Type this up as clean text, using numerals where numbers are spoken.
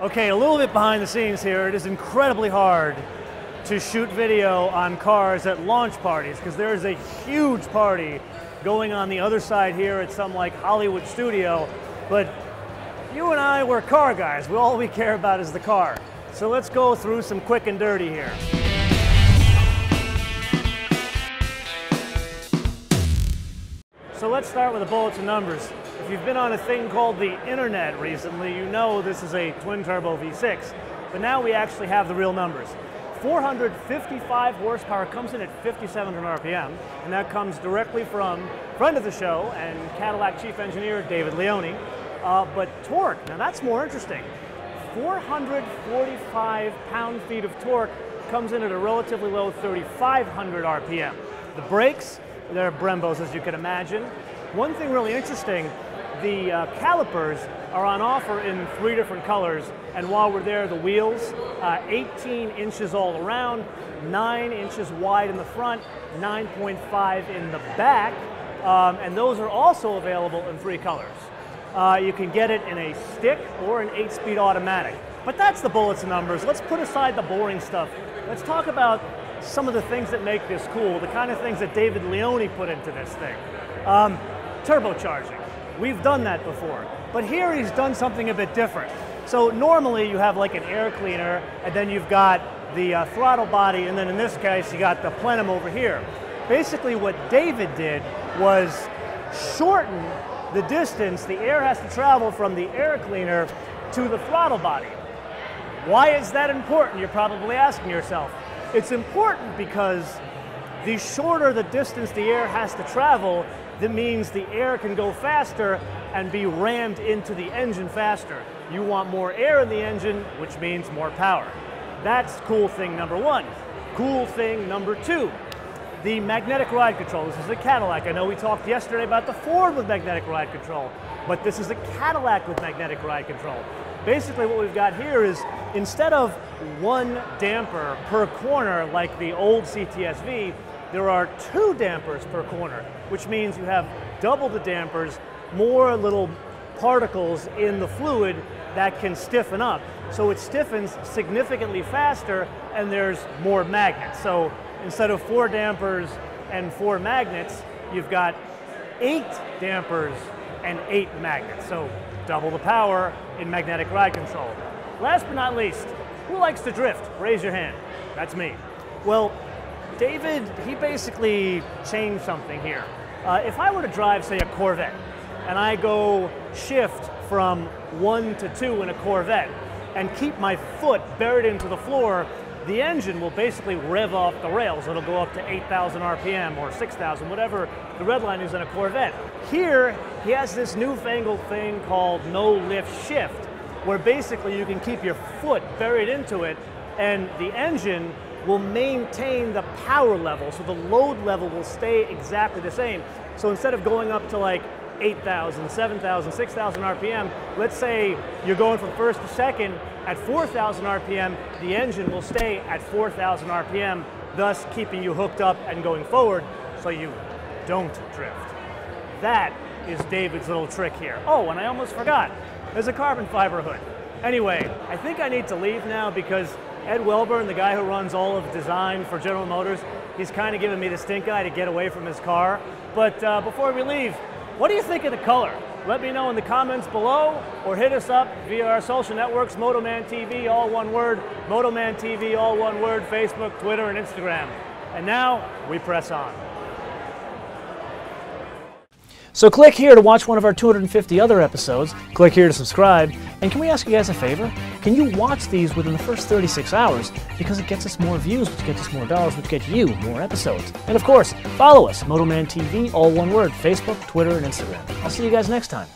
Okay, a little bit behind the scenes here. It is incredibly hard to shoot video on cars at launch parties because there is a huge party going on the other side here at some like Hollywood studio. But you and I, we're car guys. All we care about is the car. So let's go through some quick and dirty here. So let's start with the bullets and numbers. If you've been on a thing called the internet recently, you know this is a twin-turbo V6. But now we actually have the real numbers. 455 horsepower, comes in at 5,700 RPM, and that comes directly from friend of the show and Cadillac chief engineer David Leone. But torque, now that's more interesting. 445 pound-feet of torque comes in at a relatively low 3,500 RPM. The brakes, they're Brembos, as you can imagine. One thing really interesting, the calipers are on offer in 3 different colors, and while we're there, the wheels, 18 inches all around, 9 inches wide in the front, 9.5 in the back, and those are also available in 3 colors. You can get it in a stick or an 8-speed automatic. But that's the bullets and numbers. Let's put aside the boring stuff. Let's talk about some of the things that make this cool, the kind of things that David Leone put into this thing. Turbocharging. We've done that before, but here he's done something a bit different. So normally you have like an air cleaner, and then you've got the throttle body, and then in this case you got the plenum over here. Basically what David did was shorten the distance the air has to travel from the air cleaner to the throttle body. Why is that important? You're probably asking yourself. It's important because the shorter the distance the air has to travel, that means the air can go faster and be rammed into the engine faster. You want more air in the engine, which means more power. That's cool thing number 1. Cool thing number 2, the magnetic ride control. This is a Cadillac. I know we talked yesterday about the Ford with magnetic ride control, but this is a Cadillac with magnetic ride control. Basically what we've got here is, instead of 1 damper per corner like the old CTS-V, there are 2 dampers per corner, which means you have double the dampers, more little particles in the fluid that can stiffen up. So it stiffens significantly faster, and there's more magnets. So instead of 4 dampers and 4 magnets, you've got 8 dampers and 8 magnets. So double the power in magnetic ride control. Last but not least, who likes to drift? Raise your hand. That's me. Well, David, he basically changed something here. If I were to drive, say, a Corvette, and I go shift from 1 to 2 in a Corvette and keep my foot buried into the floor, the engine will basically rev off the rails. It'll go up to 8,000 RPM or 6,000, whatever the red line is in a Corvette. Here, he has this newfangled thing called no lift shift, where basically you can keep your foot buried into it and the engine will maintain the power level, so the load level will stay exactly the same. So instead of going up to like 8,000, 7,000, 6,000 RPM, let's say you're going from first to second at 4,000 RPM, the engine will stay at 4,000 RPM, thus keeping you hooked up and going forward so you don't drift. That is David's little trick here. Oh, and I almost forgot, there's a carbon fiber hood. Anyway, I think I need to leave now because Ed Welburn, the guy who runs all of design for General Motors, he's kind of giving me the stink eye to get away from his car. But before we leave, what do you think of the color? Let me know in the comments below, or hit us up via our social networks, MotoManTV, all one word, MotoManTV, all one word, Facebook, Twitter, and Instagram. And now, we press on. So click here to watch one of our 250 other episodes, click here to subscribe, and can we ask you guys a favor? Can you watch these within the first 36 hours? Because it gets us more views, which gets us more dollars, which gets you more episodes. And of course, follow us, MotoManTV, all one word, Facebook, Twitter, and Instagram. I'll see you guys next time.